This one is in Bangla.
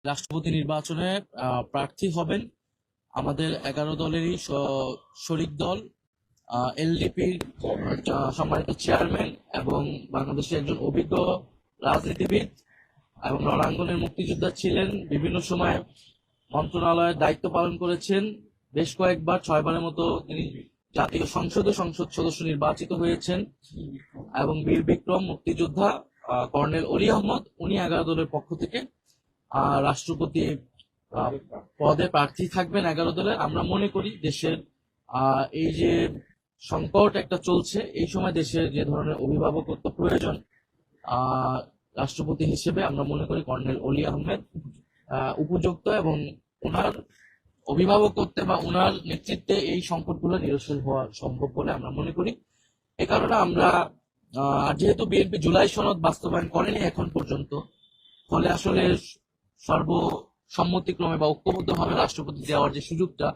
রাষ্ট্রপতি নির্বাচনে প্রার্থী হবেন আমাদের 11 দলেরই শরিক দল এলডিপির সম্মানিত চেয়ারম্যান এবং বাংলাদেশের একজন অভিজ্ঞ রাজনীতিবিদ এবং রণাঙ্গনের মুক্তিযোদ্ধা ছিলেন। বিভিন্ন সময় মন্ত্রণালয়ের দায়িত্ব পালন করেছেন। বেশ কয়েকবার 6বারের মতো তিনি জাতীয় সংসদ সদস্য নির্বাচিত হয়েছেন এবং বীর বিক্রম মুক্তিযোদ্ধা কর্নেল অলি আহমদ উনি 11 দলের পক্ষ থেকে রাষ্ট্রপতি পদে প্রার্থী থাকবেন 11 দলের। আমরা মনে করি দেশের এই যে সংকট একটা চলছে, এই সময় দেশের যে ধরনের অভিভাবকত্ব প্রয়োজন রাষ্ট্রপতি হিসেবে আমরা মনে করি কর্নেল অলি আহমেদ উপযুক্ত এবং ওনার অভিভাবকত্বে বা ওনার নেতৃত্বে এই সংকটগুলো নিরসন হওয়া সম্ভব বলে আমরা মনে করি। এ কারণে আমরা যেহেতু বিএনপি জুলাই সনদ বাস্তবায়ন করেনি এখন পর্যন্ত, ফলে আসলে সর্বসম্মতিক্রমে বা ঐক্যবদ্ধভাবে রাষ্ট্রপতি দেওয়ার যে সুযোগটা